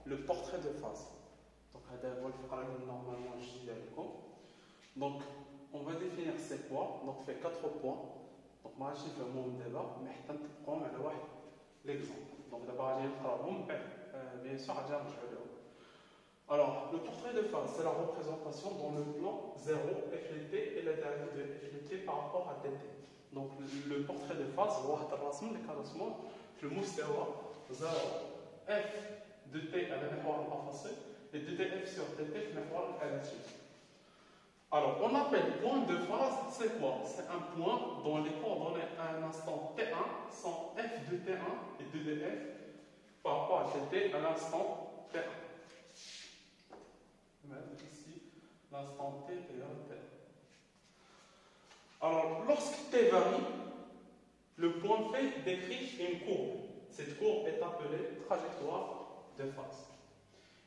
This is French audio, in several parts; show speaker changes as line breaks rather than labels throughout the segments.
le portrait de phase. Donc, normalement, je dis donc, on va définir c'est quoi. Donc, on fait 4 points. Donc, moi, je vais mon débat, mais je vais prendre l'exemple. Donc, d'abord, je vais bien sûr, je vais alors, le portrait de phase, c'est la représentation dans le plan 0 FLT et la dérivée de FLT par rapport à TT. Donc, le portrait de phase, le مستوى 0 F de T à المحور الأفقي et de TF sur TT في المحور الألاتي. Alors, on appelle point de phase, c'est quoi? C'est un point dont les coordonnées à un instant T1 sont F de T1 et de DF par rapport à TT à l'instant T1. Même ici, l'instant T égale T1. Alors, lorsque T varie, le point P décrit une courbe. Cette courbe est appelée trajectoire de phase.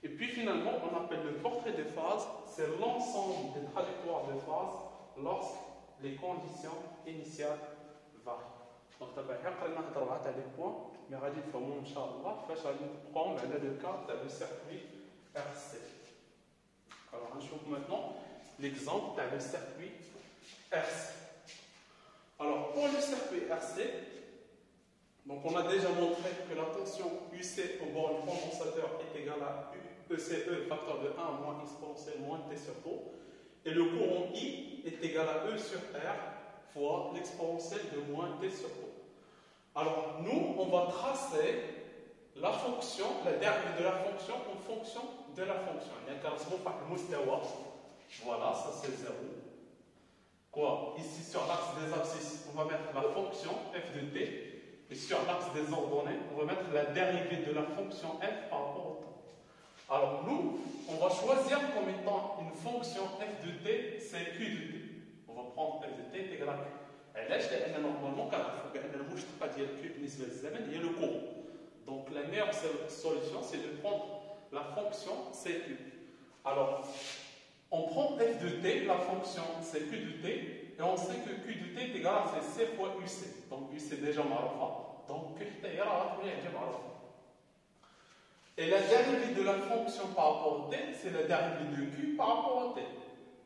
Et puis finalement, on appelle le portrait de phase, c'est l'ensemble des trajectoires de phase lorsque les conditions initiales varient. Donc, d'abord, on va نهضروا على les points, mais غادي نفهموا إن شاء الله فاش غادي نبقاو على le cas du circuit RC. Alors, on va maintenant l'exemple du circuit RC. Alors, pour le circuit RC, donc on a déjà montré que la tension UC au bord du condensateur est égale à ECE, facteur de 1 moins exponentielle moins T sur τ, et le courant I est égal à E sur R fois l'exponentielle de moins T sur τ. Alors, nous, on va tracer la fonction, la dérivée de la fonction en fonction de la fonction. Il y a un par le mustawa. Voilà, ça c'est 0. Quoi? Ici, sur l'axe des abscisses, on va mettre la fonction f de t. Et sur l'axe des ordonnées, on va mettre la dérivée de la fonction f par rapport au temps. Alors, nous, on va choisir comme étant une fonction f de t, c'est q de t. On va prendre f de t égale à q. علاش؟ لأن normalement كنعرفوا بأن المشتقة ديال q بالنسبة للزمن هي le courant. Donc la meilleure solution, c'est de prendre la fonction CQ. Alors, on prend f de t, la fonction c'est q de t, et on sait que q de t est égal à c fois uc. Donc uc déjà معروفة, donc q est égal à معروفة. Et la dérivée de la fonction par rapport à t, c'est la dérivée de q par rapport à t.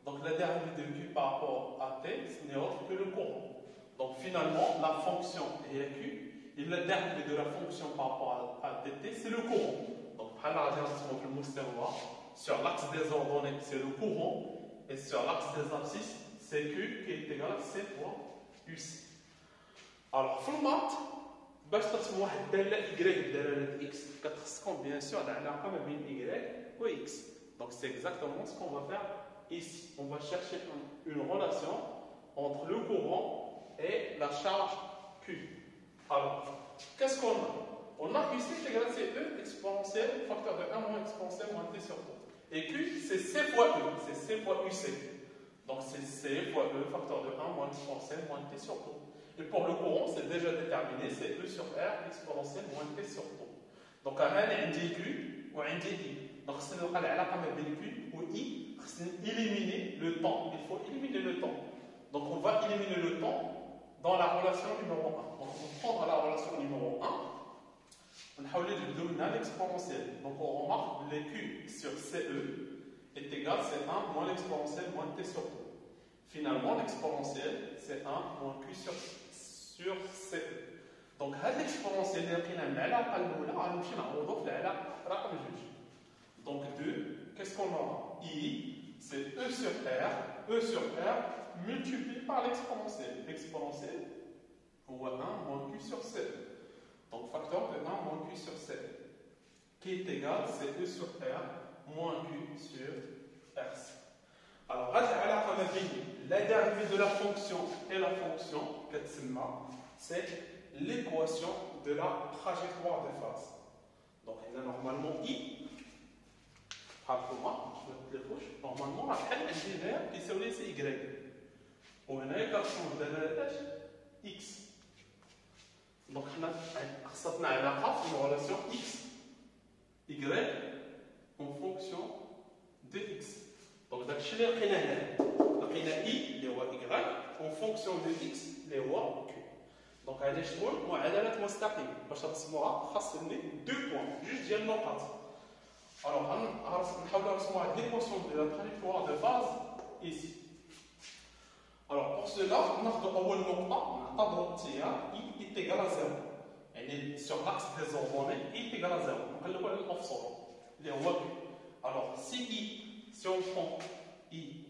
Donc la dérivée de q par rapport à t, ce n'est autre que le courant. Donc finalement, la fonction est à q, et la dérivée de la fonction par rapport à dt, c'est le courant. Donc, sur l'axe des ordonnées, c'est le courant, et sur l'axe des abscisses, c'est q qui est égal à c fois uc. Alors, في المات باش ترسم واحد الداله y بدلاله x كتخصكم bien sûr العلاقه ما بين y و x. Donc, c'est exactement ce qu'on va faire ici. On va chercher une relation entre le courant et la charge Q. Alors, qu'est-ce qu'on a? On a ici qui est égal à CE exponentielle, facteur de 1 moins exponentielle moins T sur τ. Et Q, c'est C fois E, c'est C fois UC. Donc, c'est C fois E, facteur de 1 moins exponentielle moins T sur τ. Et pour le courant, c'est déjà déterminé, c'est E sur R exponentielle moins T sur τ. Donc, on a Q ou un I. Donc, c'est la relation entre Q ou I, c'est éliminer le temps. Il faut éliminer le temps. Donc, on va éliminer le temps dans la relation numéro 1. Donc, on va prendre la relation numéro 1. On va l'exponentielle. Donc, on remarque que Q sur CE est égal à C1 moins l'exponentielle moins T sur τ. Finalement, l'exponentielle, c'est 1 moins Q sur CE. Donc, l'exponentielle donc 2, qu'est-ce qu'on aura? I, c'est E sur R. E sur R multiplié par l'exponentielle. L'exponentielle, on voit 1 moins Q sur C. Donc facteur de 1 moins Q sur C. Qui est égal, c'est E sur R moins Q sur RC. Alors, la dérivée de la fonction et la fonction, c'est l'équation de la trajectoire de phase. Donc, il y a normalement I. Normalement, la حل عندي هنا كيساوي سي Y. وهنايا كنشوف دلالة X. Donc, حنا خصتنا علاقة في une relation X, Y en fonction de X. Donc, داكشي اللي لقينا هنا. لقينا I اللي هو Y en fonction de X اللي هو Q. Donc, هذه شكون معادلة مستقيم. باش نرسموها خاصني 2 points, جوج ديال النقط. Alors, on va recevoir l'équation de la trajectoire de phase ici. Alors, pour cela, on a I est égal à 0. Et sur l'axe des ordonnées, I est égal à 0. Donc, on va le offset. Alors, si on prend I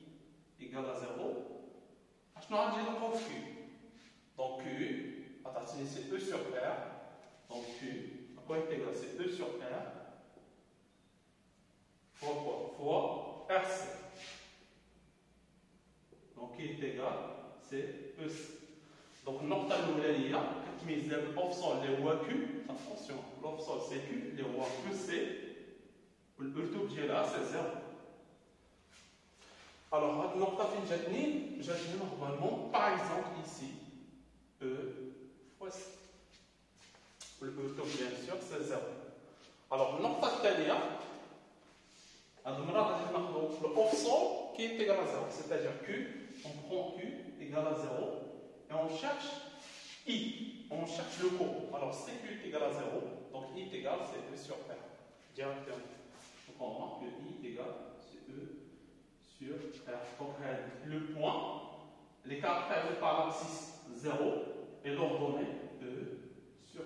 égale à 0, on va dire Q. Donc, Q, c'est E sur R. Donc, Q, à quoi est égal? C'est E sur R. Fois quoi? Fois RC. Donc, qui est égal? C'est EC. Donc, notre nouvelle quand mise l'offset les rois Q, attention, l'offset c'est Q, les rois Q c'est, le objet là c'est 0. Alors, notre fin j'ai normalement, par exemple ici, E fois C. Le objet bien sûr c'est 0. Alors, notre tania, le offset qui est égal à 0, c'est-à-dire Q, on prend Q égale à 0 et on cherche I, on cherche le cours. Alors si Q est égal à 0, donc I est égal, c'est E sur R, directement. Donc on remarque que I est égal, c'est E sur R. Donc le point, les caractères par l'abscisse 0 et l'ordonnée E sur R.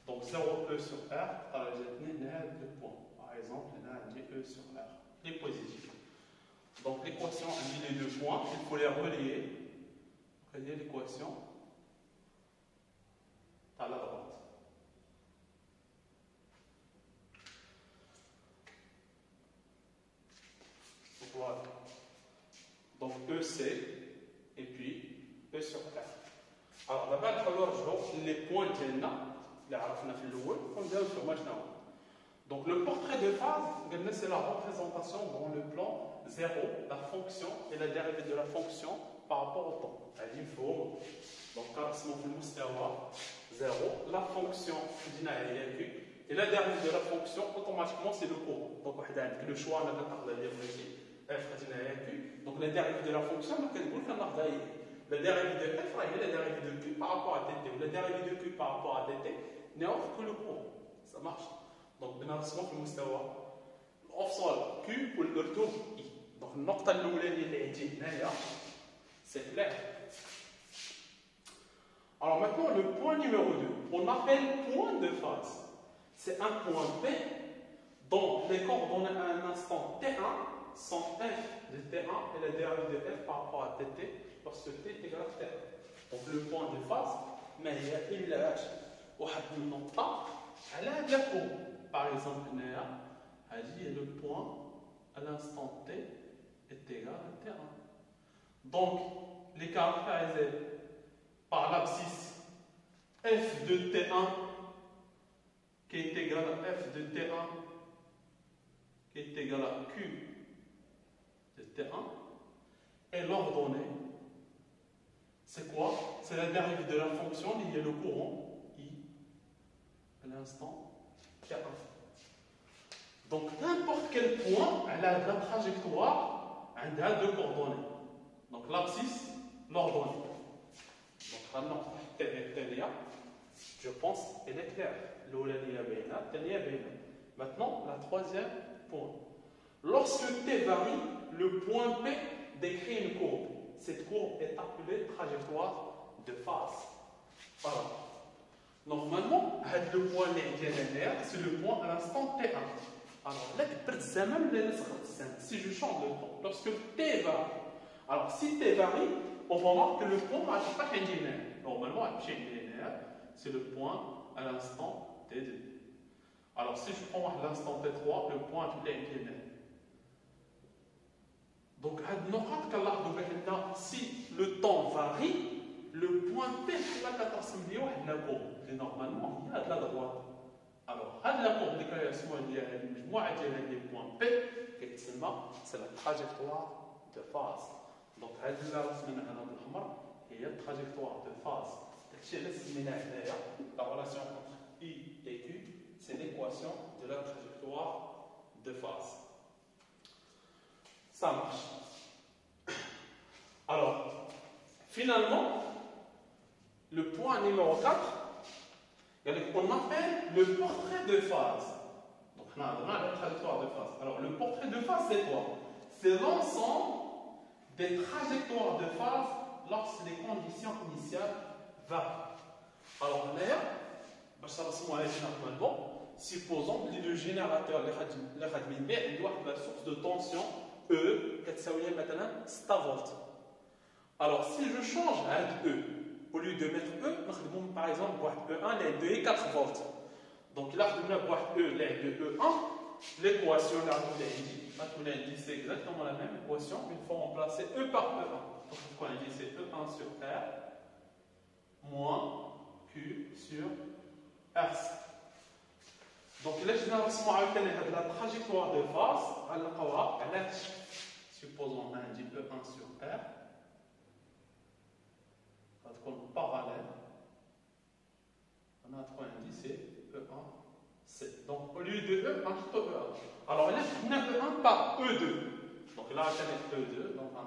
Donc 0 E sur R, par le point. Par exemple, on a dit E sur R, les positifs. Donc l'équation a mis les deux points, il faut les relier. Relier l'équation à la droite. Voilà. Donc EC et puis E sur R. Alors d'abord, les points اللي عرفنا في الاول ونبداو sur maintenant. Donc le portrait de phase, c'est la représentation dans le plan 0, la fonction et la dérivée de la fonction par rapport au temps. Elle faut donc quand on fait le 0, la fonction et la dérivée de la fonction automatiquement c'est le courant. Donc le choix on a f donc la dérivée de la fonction donc elle dit la dérivée de f et la dérivée de q par rapport à dt ou la dérivée de q par rapport à dt n'est autre que le courant. Ça marche. Donc بالنسبه في المستوى الافصال Q والارتوب I. Donc النقطه الاولانيه اللي عندي هنايا c'est clair. Alors maintenant le point numéro 2, on appelle point de phase. C'est un point P dont les coordonnées à un instant T1 sont f de T1 et la dérivée de f par rapport à dt lorsque T est égal à T1. Donc le point de phase ما هي إلا واحد النقطة على هذا الكون. Par exemple, le point à l'instant t est égal à T1. Donc, les caractérisés par l'abscisse f de T1 qui est égal à f de T1 qui est égal à q de T1 et l'ordonnée, c'est quoi? C'est la dérivée de la fonction liée au courant I à l'instant T1. Donc n'importe quel point, elle a la trajectoire, elle a deux coordonnées. Donc l'abscisse, l'ordonnée. Donc je pense elle est claire. Maintenant, la troisième point. Lorsque T varie, le point P décrit une courbe. Cette courbe est appelée trajectoire de phase. Alors, normalement, le point c'est le point à l'instant T1. Alors, là, si je change le temps, lorsque T varie, alors si T varie, on va voir que le point ne marche pas linéaire. Normalement, c'est le point à l'instant T2. Alors, si je prends l'instant T3, le point est linéaire. Donc, si le temps varie, le point P est normalement, il y a de la droite. Alors, la courbe de points P, c'est la trajectoire de phase. Donc, la trajectoire de phase. La relation entre I et Q, c'est l'équation de la trajectoire de phase. Ça marche. Alors, finalement, le point numéro 4, on appelle le portrait de phase. Donc, On a la trajectoire de phase. Alors, le portrait de phase, c'est quoi? C'est l'ensemble des trajectoires de phase lorsque les conditions initiales varient. Alors, l'air, supposons que le générateur, il doit avoir la source de tension E, qui est 7 volts. Alors, si je change à E, au lieu de mettre E, par exemple, E1, les 2 et 4 volts. Donc là, on a E, les 2, E1, l'équation là, c'est exactement la même équation, une fois remplacer E par E1. Donc, on dit c'est E1 sur R moins Q sur RC. Donc là, je vais vous la trajectoire de phase, supposons un dit E1 sur R, parallèle, on a un indice, c'est E1C. Donc au lieu de E, on a E1. Alors là, on a E1 par E2. Donc là, on a E2, donc on a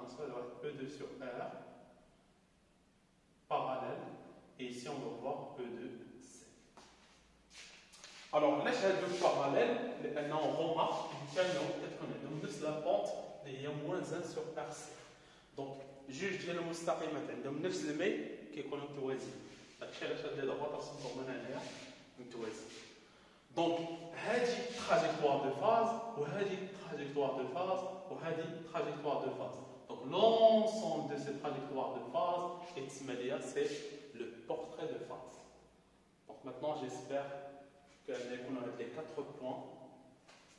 E2 sur R, parallèle, et ici on va voir E2C. Alors là, j'ai deux parallèles, on remarque que la pente est moins 1 sur RC. Donc, juge ديال المستقيمات عندهم نفس الميل كيكونوا متوازيين. داكشي علاش هاد لي ضغط رسمتهم هنا عليها متوازيين. دونك هذه تراجيكتوار دو فاز وهذه تراجيكتوار دو فاز وهذه تراجيكتوار دو فاز. Donc l'ensemble de ces trajectoires de phase et c'est le portrait de phase. Donc maintenant j'espère que les 4 points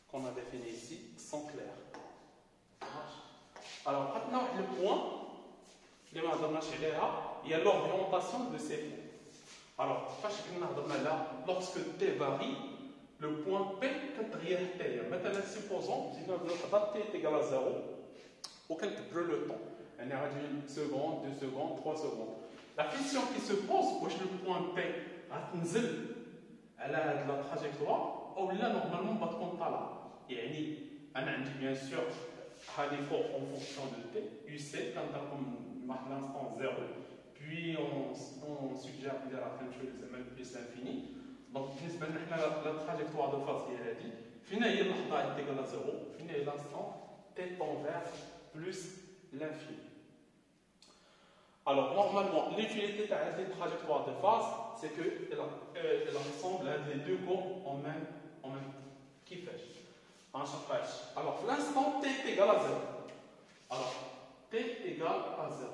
qu'on a définis ici sont clairs. Alors maintenant le point il y a l'orientation de ces points. Alors, lorsque T varie, le point P quatrième T. Maintenant, supposons que T est égal à 0, auquel le temps. On a 1 seconde, 2 secondes, 3 secondes. La question qui se pose, est-ce que le point P a la trajectoire ou là, normalement, on va compter là. Et bien sûr, l'effort en fonction de T, UC, quand on a l'instant 0, puis on suggère de la même chose, même plus l'infini. Donc, la trajectoire de phase, elle a dit, finalement, il est égal à 0, finalement, l'instant T tend vers plus l'infini. Alors, normalement, l'utilité de la trajectoire de phase, c'est qu'elle ressemble à les deux courbes en même temps. Qui fait? Alors, l'instant T est égal à 0. Alors, T égale à 0.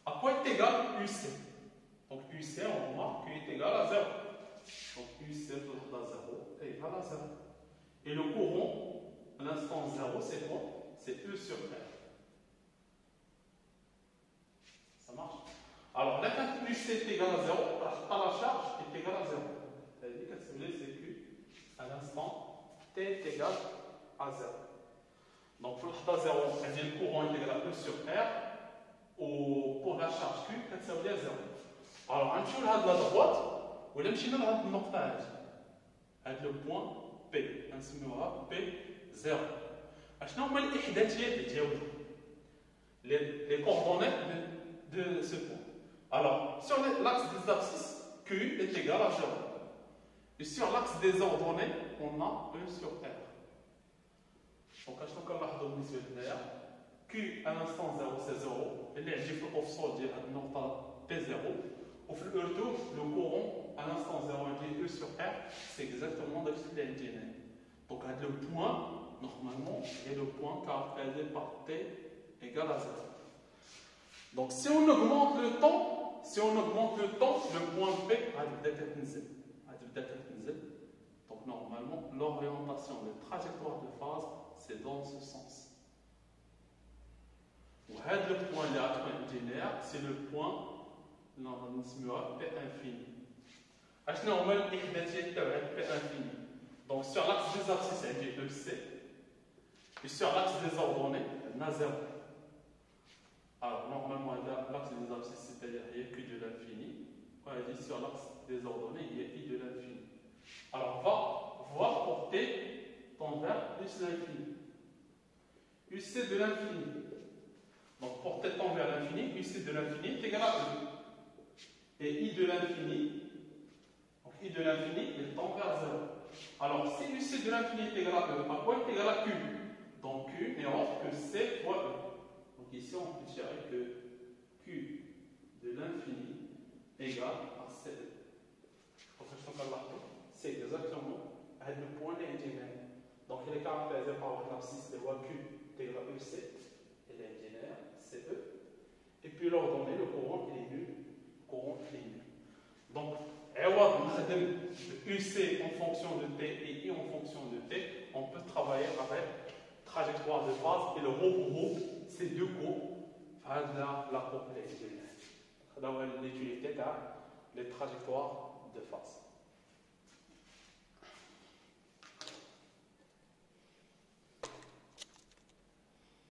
À quoi est égal UC? Donc, UC, on remarque qu'il est égal à 0. Donc, UC à 0 est égal à 0. Et le courant, à l'instant 0, c'est quoi? C'est E sur R. Ça marche? Alors, là, quand UC est égal à 0, la charge est égale à 0. C'est-à-dire que c'est Q à l'instant T est égal à 0. Donc, pour le 0, le courant est égal à E sur R, ou pour la charge Q, ça veut dire 0. Alors, on va à la droite, ou là, on va à notre avec le point P. On va P0. Les coordonnées de ce point. Alors, sur l'axe des abscisses, Q est égal à 0. Et sur l'axe des ordonnées, on a E sur R. Donc, Q à l'instant 0, c'est 0. Et là, j'ai fait off sol dire P0. Au fil de le courant à l'instant 0, E sur R, c'est exactement ce qu'il y a. Donc, le point, normalement, est le point caractérisé par T égale à 0. Donc, si on augmente le temps, le point P a le donc, normalement, l'orientation de trajectoire de phase, c'est dans ce sens. Le point là, c'est le point P infini. Normalement, P infini. Donc, sur l'axe des abscisses, il y a EC. Et sur l'axe des ordonnées, il y a 0. Alors, normalement, l'axe des abscisses, c'est-à-dire il y a Q de l'infini. On a dit sur l'axe des ordonnées, il y a I de l'infini. Alors, on va voir pour T tend vers plus l'infini. UC de l'infini. Donc, pour T tend vers l'infini, UC de l'infini est égal à E. Et I de l'infini, donc I de l'infini, il tend vers 0. Alors, si UC de l'infini est égal à E, à quoi est égal à Q? Donc Q n'est autre que C fois E. Donc ici, on peut tirer que Q de l'infini égale à CE. C'est exactement le point linéaire. Donc il est caractérisé par l'abscisse de loi Q égale à EC et linéaire CE. Et puis l'ordonnée, le courant il est nul. Courant il est nul. Donc, UC en fonction de T et I en fonction de T, on peut travailler avec trajectoire de phase et le regroupe ces deux courbes vers la courbe linéaire. Là où l'utilité des trajectoires de phase.